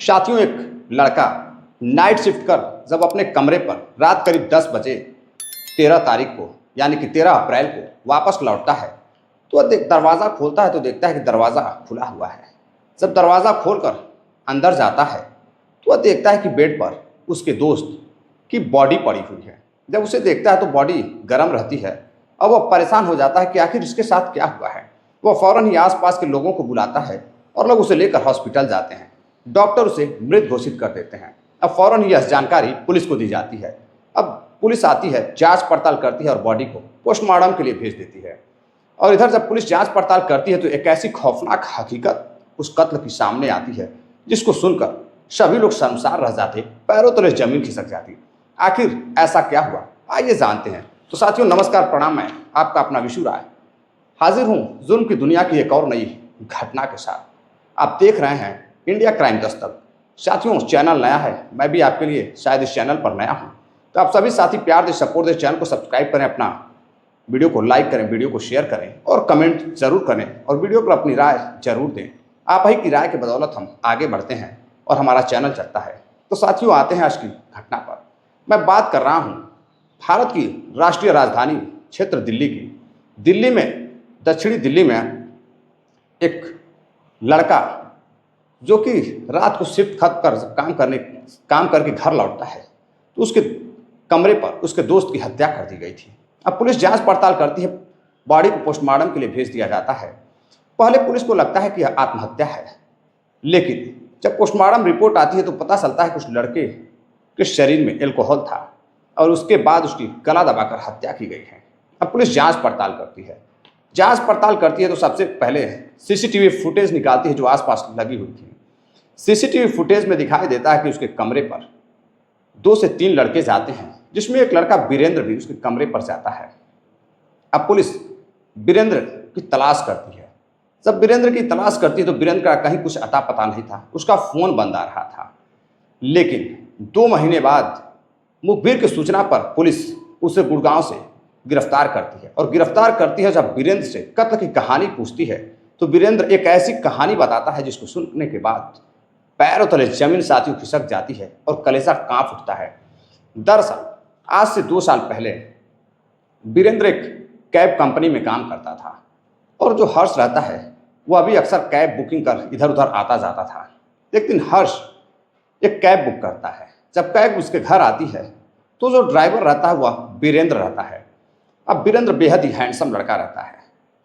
साथियों, एक लड़का नाइट शिफ्ट कर जब अपने कमरे पर रात करीब 10 बजे 13 तारीख को यानी कि 13 अप्रैल को वापस लौटता है तो वह दरवाज़ा खोलता है तो देखता है कि दरवाज़ा खुला हुआ है। जब दरवाज़ा खोलकर अंदर जाता है तो वह देखता है कि बेड पर उसके दोस्त की बॉडी पड़ी हुई है। जब उसे देखता है तो बॉडी गर्म रहती है और वह परेशान हो जाता है कि आखिर इसके साथ क्या हुआ है। वह फ़ौरन ही आसपास के लोगों को बुलाता है और लोग उसे लेकर हॉस्पिटल जाते हैं। डॉक्टर उसे मृत घोषित कर देते हैं। अब फ़ौरन ही यह जानकारी पुलिस को दी जाती है। अब पुलिस आती है, जांच पड़ताल करती है और बॉडी को पोस्टमार्टम के लिए भेज देती है। और इधर जब पुलिस जांच पड़ताल करती है तो एक ऐसी खौफनाक हकीकत उस कत्ल की सामने आती है जिसको सुनकर सभी लोग शर्मसार रह जाते, पैरों तले जमीन खिसक जाती। आखिर ऐसा क्या हुआ, आइए जानते हैं। तो साथियों नमस्कार, प्रणाम। मैं आपका अपना विशु राय हाजिर हूँ जुल्म की दुनिया की एक और नई घटना के साथ। आप देख रहे हैं इंडिया क्राइम दस्तक। साथियों चैनल नया है, मैं भी आपके लिए शायद इस चैनल पर नया हूं, तो आप सभी साथी प्यार दे, सपोर्ट दे, चैनल को सब्सक्राइब करें, अपना वीडियो को लाइक करें, वीडियो को शेयर करें और कमेंट जरूर करें और वीडियो पर अपनी राय जरूर दें। आप ही की राय के बदौलत हम आगे बढ़ते हैं और हमारा चैनल चलता है। तो साथियों आते हैं आज की घटना पर। मैं बात कर रहा हूँ भारत की राष्ट्रीय राजधानी क्षेत्र दिल्ली की। दिल्ली में, दक्षिणी दिल्ली में एक लड़का जो कि रात को शिफ्ट खत्म कर काम करके घर लौटता है तो उसके कमरे पर उसके दोस्त की हत्या कर दी गई थी। अब पुलिस जांच पड़ताल करती है, बॉडी को पोस्टमार्टम के लिए भेज दिया जाता है। पहले पुलिस को लगता है कि यह आत्महत्या है, लेकिन जब पोस्टमार्टम रिपोर्ट आती है तो पता चलता है कि उस लड़के के शरीर में एल्कोहल था और उसके बाद उसकी गला दबाकर हत्या की गई है। अब पुलिस जांच पड़ताल करती है तो सबसे पहले सीसीटीवी फुटेज निकालती है जो आसपास लगी हुई थी। सीसीटीवी फुटेज में दिखाई देता है कि उसके कमरे पर 2 से 3 लड़के जाते हैं, जिसमें एक लड़का वीरेंद्र भी उसके कमरे पर जाता है। अब पुलिस वीरेंद्र की तलाश करती है। जब वीरेंद्र की तलाश करती है तो वीरेंद्र का कहीं कुछ अता पता नहीं था, उसका फ़ोन बंद आ रहा था। लेकिन 2 महीने बाद मुखबिर की सूचना पर पुलिस उसे गुड़गांव से गिरफ्तार करती है और गिरफ्तार करती है। जब वीरेंद्र से कत्ल की कहानी पूछती है तो वीरेंद्र एक ऐसी कहानी बताता है जिसको सुनने के बाद पैरों तले जमीन साथियों खिसक जाती है और कलेजा कांप उठता है। दरअसल आज से 2 साल पहले वीरेंद्र एक कैब कंपनी में काम करता था और जो हर्ष रहता है वह अभी अक्सर कैब बुकिंग कर इधर उधर आता जाता था। एक दिन हर्ष एक कैब बुक करता है। जब कैब उसके घर आती है तो जो ड्राइवर रहता है वह वीरेंद्र रहता है। अब वीरेंद्र बेहद ही हैंडसम लड़का रहता है,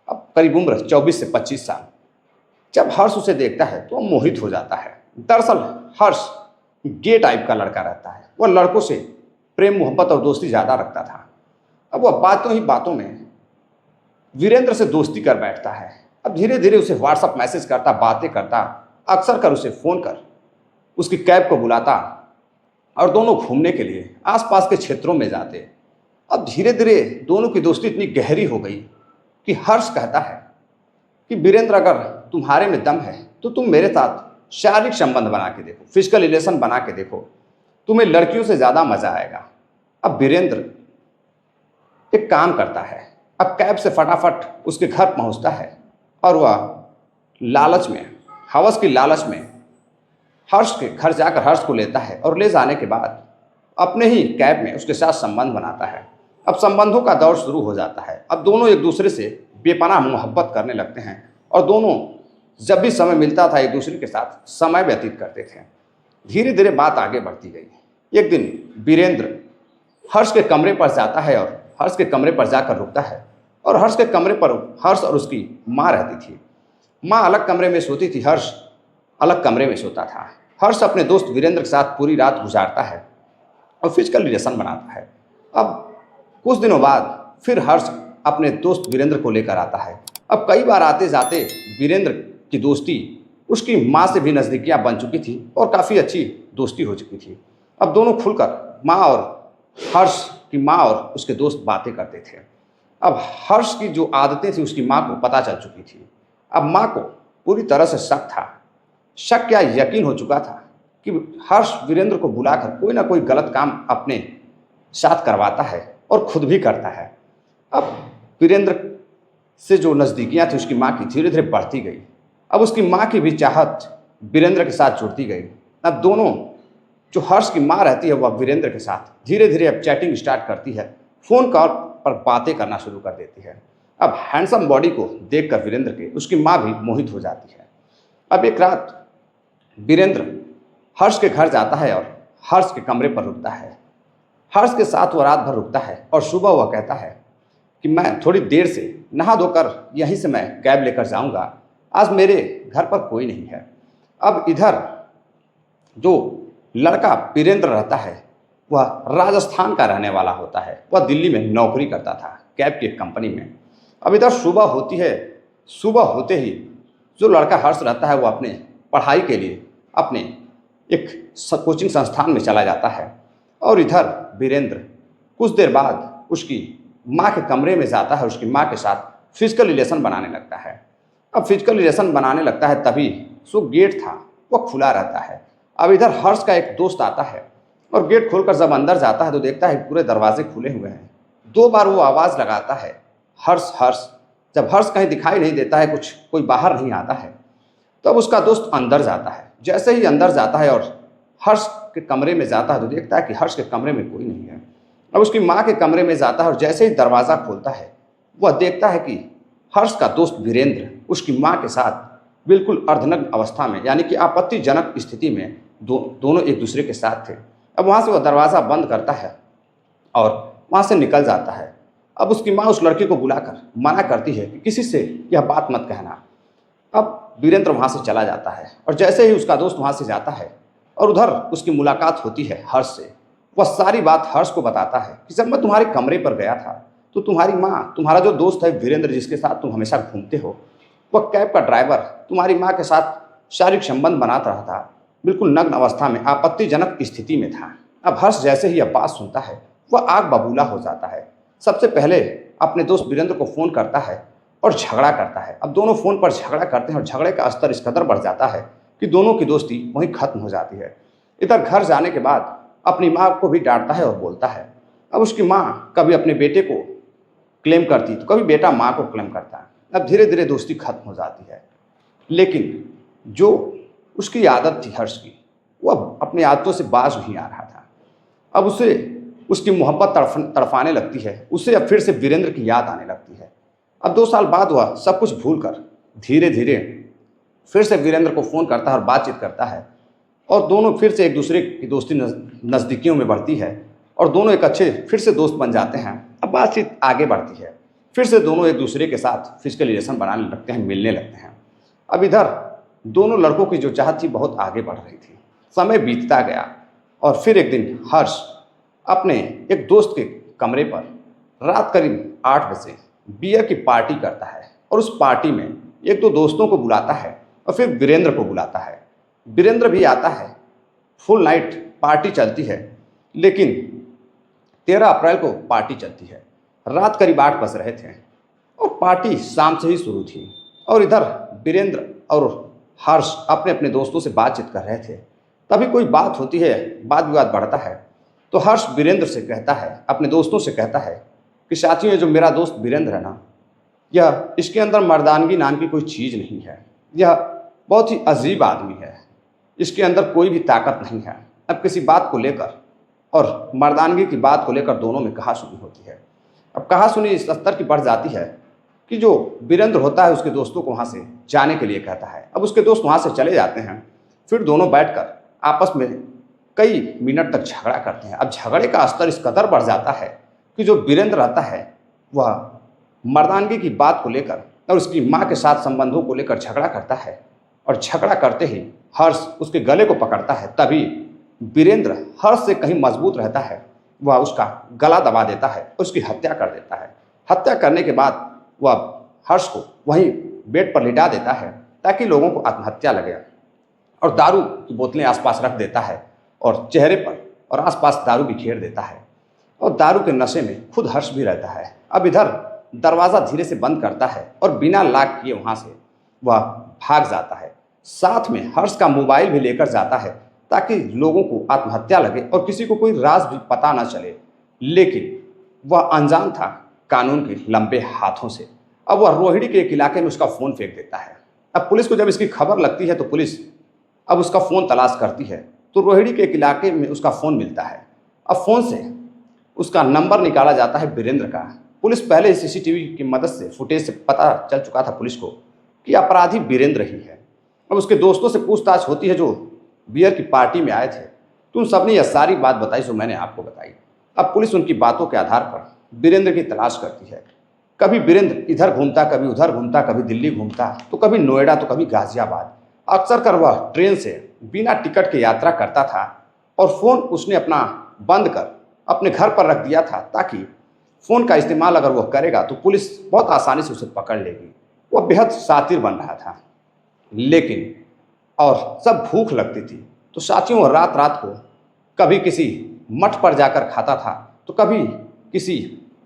अब करीब उम्र 24 से 25 साल। जब हर्ष उसे देखता है तो वह मोहित हो जाता है। दरअसल हर्ष गे टाइप का लड़का रहता है, वह लड़कों से प्रेम मोहब्बत और दोस्ती ज़्यादा रखता था। अब वह बातों ही बातों में वीरेंद्र से दोस्ती कर बैठता है। अब धीरे धीरे उसे व्हाट्सअप मैसेज करता, बातें करता, अक्सर कर उसे फ़ोन कर उसकी कैब को बुलाता और दोनों घूमने के लिए आसपास के क्षेत्रों में जाते। अब धीरे धीरे दोनों की दोस्ती इतनी गहरी हो गई कि हर्ष कहता है कि वीरेंद्र अगर तुम्हारे में दम है तो तुम मेरे साथ शारीरिक संबंध बना के देखो, फिजिकल रिलेशन बना के देखो, तुम्हें लड़कियों से ज़्यादा मज़ा आएगा। अब वीरेंद्र एक काम करता है, अब कैब से फटाफट उसके घर पहुंचता है और वह लालच में, हवस की लालच में हर्ष के घर जाकर हर्ष को लेता है और ले जाने के बाद अपने ही कैब में उसके साथ संबंध बनाता है। अब संबंधों का दौर शुरू हो जाता है। अब दोनों एक दूसरे से बेपनाह मोहब्बत करने लगते हैं और दोनों जब भी समय मिलता था एक दूसरे के साथ समय व्यतीत करते थे। धीरे धीरे बात आगे बढ़ती गई। एक दिन वीरेंद्र हर्ष के कमरे पर जाता है और हर्ष के कमरे पर जाकर रुकता है और हर्ष के कमरे पर हर्ष और उसकी माँ रहती थी। माँ अलग कमरे में सोती थी, हर्ष अलग कमरे में सोता था। हर्ष अपने दोस्त वीरेंद्र के साथ पूरी रात गुजारता है और फिजिकल रिलेशन बनाता है। अब कुछ दिनों बाद फिर हर्ष अपने दोस्त वीरेंद्र को लेकर आता है। अब कई बार आते जाते वीरेंद्र की दोस्ती उसकी माँ से भी नज़दीकियाँ बन चुकी थी और काफ़ी अच्छी दोस्ती हो चुकी थी। अब दोनों खुलकर माँ और हर्ष की माँ और उसके दोस्त बातें करते थे। अब हर्ष की जो आदतें थी उसकी माँ को पता चल चुकी थी। अब माँ को पूरी तरह से शक था, शक क्या यकीन हो चुका था कि हर्ष वीरेंद्र को बुलाकर कोई ना कोई गलत काम अपने साथ करवाता है और खुद भी करता है। अब वीरेंद्र से जो नज़दीकियाँ थी उसकी माँ की धीरे धीरे बढ़ती गई। अब उसकी माँ की भी चाहत वीरेंद्र के साथ जुड़ती गई। अब दोनों, जो हर्ष की माँ रहती है वह वीरेंद्र के साथ धीरे धीरे अब चैटिंग स्टार्ट करती है, फ़ोन कॉल पर बातें करना शुरू कर देती है। अब हैंडसम बॉडी को देखकर वीरेंद्र के उसकी माँ भी मोहित हो जाती है। अब एक रात वीरेंद्र हर्ष के घर जाता है और हर्ष के कमरे पर रुकता है। हर्ष के साथ वह रात भर रुकता है और सुबह वह कहता है कि मैं थोड़ी देर से नहा धोकर यहीं से मैं कैब लेकर जाऊंगा, आज मेरे घर पर कोई नहीं है। अब इधर जो लड़का वीरेंद्र रहता है वह राजस्थान का रहने वाला होता है, वह दिल्ली में नौकरी करता था कैब की एक कंपनी में। अब इधर सुबह होती है, सुबह होते ही जो लड़का हर्ष रहता है वह अपने पढ़ाई के लिए अपने एक कोचिंग संस्थान में चला जाता है और इधर वीरेंद्र कुछ देर बाद उसकी माँ के कमरे में जाता है, उसकी माँ के साथ फिजिकल रिलेशन बनाने लगता है। अब फिजिकल रिलेशन बनाने लगता है तभी जो गेट था वह खुला रहता है। अब इधर हर्ष का एक दोस्त आता है और गेट खोलकर जब अंदर जाता है तो देखता है पूरे दरवाजे खुले हुए हैं। 2 बार वो आवाज़ लगाता है, हर्ष हर्ष। जब हर्ष कहीं दिखाई नहीं देता है, कोई बाहर नहीं आता है, तब उसका दोस्त अंदर जाता है। जैसे ही अंदर जाता है और हर्ष के कमरे में जाता है तो देखता है कि हर्ष के कमरे में कोई नहीं है। अब उसकी माँ के कमरे में जाता है और जैसे ही दरवाज़ा खोलता है वह देखता है कि हर्ष का दोस्त वीरेंद्र उसकी माँ के साथ बिल्कुल अर्धनग्न अवस्था में, यानी कि आपत्तिजनक स्थिति में दोनों एक दूसरे के साथ थे। अब वहाँ से वह दरवाज़ा बंद करता है और वहाँ से निकल जाता है। अब उसकी माँ उस लड़के को बुलाकर मना करती है कि किसी से यह बात मत कहना। अब वीरेंद्र वहाँ से चला जाता है और जैसे ही उसका दोस्त वहाँ से जाता है और उधर उसकी मुलाकात होती है हर्ष से, वह सारी बात हर्ष को बताता है कि जब मैं तुम्हारे कमरे पर गया था तो तुम्हारी माँ, तुम्हारा जो दोस्त है वीरेंद्र जिसके साथ तुम हमेशा घूमते हो, वह कैब का ड्राइवर तुम्हारी माँ के साथ शारीरिक संबंध बनाता रहा था, बिल्कुल नग्न अवस्था में, आपत्तिजनक स्थिति में था। अब हर्ष जैसे ही यह बात सुनता है वह आग बबूला हो जाता है। सबसे पहले अपने दोस्त वीरेंद्र को फ़ोन करता है और झगड़ा करता है। अब दोनों फ़ोन पर झगड़ा करते हैं और झगड़े का स्तर इस कदर बढ़ जाता है कि दोनों की दोस्ती वहीं ख़त्म हो जाती है। इधर घर जाने के बाद अपनी माँ को भी डांटता है और बोलता है। अब उसकी माँ कभी अपने बेटे को क्लेम करती तो कभी बेटा माँ को क्लेम करता है। अब धीरे धीरे दोस्ती खत्म हो जाती है। लेकिन जो उसकी आदत थी हर्ष की, वह अपनी आदतों से बाज नहीं आ रहा था। अब उसे उसकी मोहब्बत तड़फाने लगती है, उसे अब फिर से वीरेंद्र की याद आने लगती है। अब 2 साल बाद वह सब कुछ भूल कर धीरे धीरे फिर से वीरेंद्र को फ़ोन करता है और बातचीत करता है और दोनों फिर से एक दूसरे की दोस्ती नज़दीकियों में बढ़ती है और दोनों एक अच्छे फिर से दोस्त बन जाते हैं। अब बातचीत आगे बढ़ती है, फिर से दोनों एक दूसरे के साथ फिजिकल रिलेशन बनाने लगते हैं, मिलने लगते हैं। अब इधर दोनों लड़कों की जो चाहत थी बहुत आगे बढ़ रही थी। समय बीतता गया और फिर एक दिन हर्ष अपने एक दोस्त के कमरे पर रात करीब 8 बजे बियर की पार्टी करता है और उस पार्टी में 1-2 दोस्तों को बुलाता है और फिर वीरेंद्र को बुलाता है। वीरेंद्र भी आता है, फुल नाइट पार्टी चलती है। लेकिन 13 अप्रैल को पार्टी चलती है। रात करीब 8 बज रहे थे और पार्टी शाम से ही शुरू थी और इधर वीरेंद्र और हर्ष अपने अपने दोस्तों से बातचीत कर रहे थे। तभी कोई बात होती है, वाद विवाद बढ़ता है तो हर्ष वीरेंद्र से कहता है, अपने दोस्तों से कहता है कि साथियों, जो मेरा दोस्त वीरेंद्र है ना, यह इसके अंदर मर्दानगी नाम की कोई चीज़ नहीं है। यह बहुत ही अजीब आदमी है, इसके अंदर कोई भी ताकत नहीं है। अब किसी बात को लेकर और मर्दानगी की बात को लेकर दोनों में कहासुनी होती है। अब कहासुनी इस स्तर की बढ़ जाती है कि जो वीरेंद्र होता है उसके दोस्तों को वहाँ से जाने के लिए कहता है। अब उसके दोस्त वहाँ से चले जाते हैं। फिर दोनों बैठकर आपस में कई मिनट तक झगड़ा करते हैं। अब झगड़े का स्तर इस कदर बढ़ जाता है कि जो वीरेंद्र रहता है वह मर्दानगी की बात को लेकर और उसकी माँ के साथ संबंधों को लेकर झगड़ा करता है और झगड़ा करते ही हर्ष उसके गले को पकड़ता है। तभी वीरेंद्र हर्ष से कहीं मजबूत रहता है, वह उसका गला दबा देता है और उसकी हत्या कर देता है। हत्या करने के बाद वह हर्ष को वहीं बेड पर लिटा देता है ताकि लोगों को आत्महत्या लगे और दारू की बोतलें आसपास रख देता है और चेहरे पर और आसपास दारू बिखेर देता है और दारू के नशे में खुद हर्ष भी रहता है। अब इधर दरवाज़ा धीरे से बंद करता है और बिना लॉक किए वहाँ से वह भाग जाता है। साथ में हर्ष का मोबाइल भी लेकर जाता है ताकि लोगों को आत्महत्या लगे और किसी को कोई राज भी पता ना चले। लेकिन वह अनजान था कानून के लंबे हाथों से। अब वह रोहिणी के एक इलाके में उसका फ़ोन फेंक देता है। अब पुलिस को जब इसकी खबर लगती है तो पुलिस अब उसका फ़ोन तलाश करती है तो रोहिणी के एक इलाके में उसका फ़ोन मिलता है। अब फ़ोन से उसका नंबर निकाला जाता है वीरेंद्र का। पुलिस पहले सीसीटीवी की मदद से फुटेज से पता चल चुका था पुलिस को कि अपराधी वीरेंद्र ही है। अब उसके दोस्तों से पूछताछ होती है जो बियर की पार्टी में आए थे, तो उन सब ने यह सारी बात बताई जो मैंने आपको बताई। अब पुलिस उनकी बातों के आधार पर वीरेंद्र की तलाश करती है। कभी वीरेंद्र इधर घूमता, कभी उधर घूमता, कभी दिल्ली घूमता, तो कभी नोएडा, तो कभी गाजियाबाद। अक्सर कर वह ट्रेन से बिना टिकट के यात्रा करता था और फ़ोन उसने अपना बंद कर अपने घर पर रख दिया था ताकि फ़ोन का इस्तेमाल अगर वह करेगा तो पुलिस बहुत आसानी से उसे पकड़ लेगी। वह बेहद शातिर बन रहा था। लेकिन और जब भूख लगती थी तो साथियों रात रात को कभी किसी मठ पर जाकर खाता था, तो कभी किसी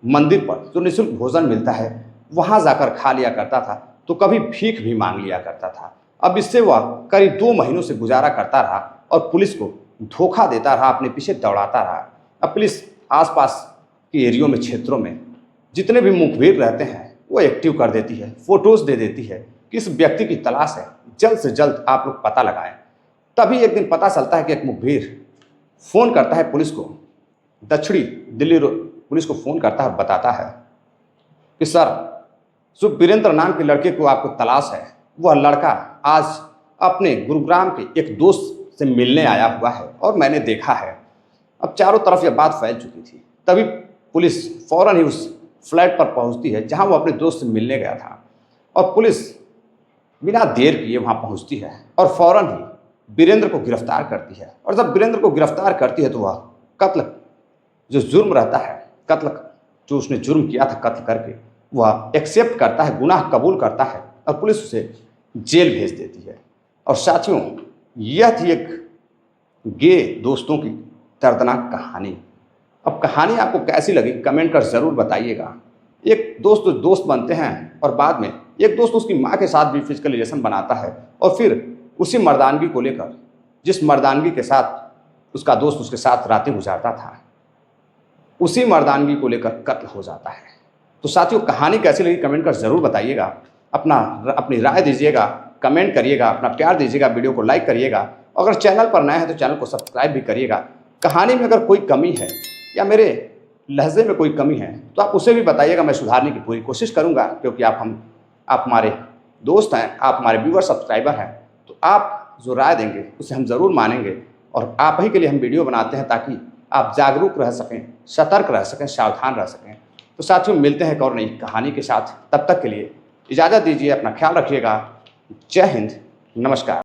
मंदिर पर जो निःशुल्क भोजन मिलता है वहाँ जाकर खा लिया करता था, तो कभी भीख भी मांग लिया करता था। अब इससे वह करीब 2 महीनों से गुजारा करता रहा और पुलिस को धोखा देता रहा, अपने पीछे दौड़ाता रहा। अब पुलिस आसपास के एरियो में, क्षेत्रों में जितने भी मुखबिर रहते हैं वो एक्टिव कर देती है, फ़ोटोज़ दे देती है कि इस व्यक्ति की तलाश है, जल्द से जल्द आप लोग पता लगाएं। तभी एक दिन पता चलता है कि एक मुखबिर फ़ोन करता है पुलिस को, दक्षिणी दिल्ली पुलिस को फ़ोन करता है, बताता है कि सर जो वीरेंद्र नाम के लड़के को आपको तलाश है, वह लड़का आज अपने गुरुग्राम के एक दोस्त से मिलने आया हुआ है और मैंने देखा है। अब चारों तरफ यह बात फैल चुकी थी। तभी पुलिस फ़ौरन ही उस फ्लैट पर पहुंचती है जहां वो अपने दोस्त से मिलने गया था और पुलिस बिना देर किए वहां पहुंचती है और फ़ौरन ही वीरेंद्र को गिरफ्तार करती है। और जब वीरेंद्र को गिरफ्तार करती है तो वह कत्ल जो जुर्म रहता है, कत्ल जो उसने जुर्म किया था कत्ल करके, वह एक्सेप्ट करता है, गुनाह कबूल करता है और पुलिस उसे जेल भेज देती है। और साथियों यह थी एक गे दोस्तों की दर्दनाक कहानी। अब कहानी आपको कैसी लगी कमेंट कर ज़रूर बताइएगा। एक दोस्त बनते हैं और बाद में एक दोस्त उसकी माँ के साथ भी फिजिकल रिलेशन बनाता है और फिर उसी मर्दानगी को लेकर, जिस मर्दानगी के साथ उसका दोस्त उसके साथ रातें गुजारता था, उसी मर्दानगी को लेकर कत्ल हो जाता है। तो साथियों कहानी कैसी लगी कमेंट कर ज़रूर बताइएगा। अपनी राय दीजिएगा, कमेंट करिएगा, अपना प्यार दीजिएगा, वीडियो को लाइक करिएगा। अगर चैनल पर नए हैं तो चैनल को सब्सक्राइब भी करिएगा। कहानी में अगर कोई कमी है या मेरे लहजे में कोई कमी है तो आप उसे भी बताइएगा, मैं सुधारने की पूरी कोशिश करूँगा, क्योंकि आप हमारे दोस्त हैं, आप हमारे व्यूअर सब्सक्राइबर हैं। तो आप जो राय देंगे उसे हम ज़रूर मानेंगे और आप ही के लिए हम वीडियो बनाते हैं ताकि आप जागरूक रह सकें, सतर्क रह सकें, सावधान रह सकें। तो साथियों मिलते हैं एक और नई कहानी के साथ, तब तक के लिए इजाज़त दीजिए, अपना ख्याल रखिएगा। जय हिंद, नमस्कार।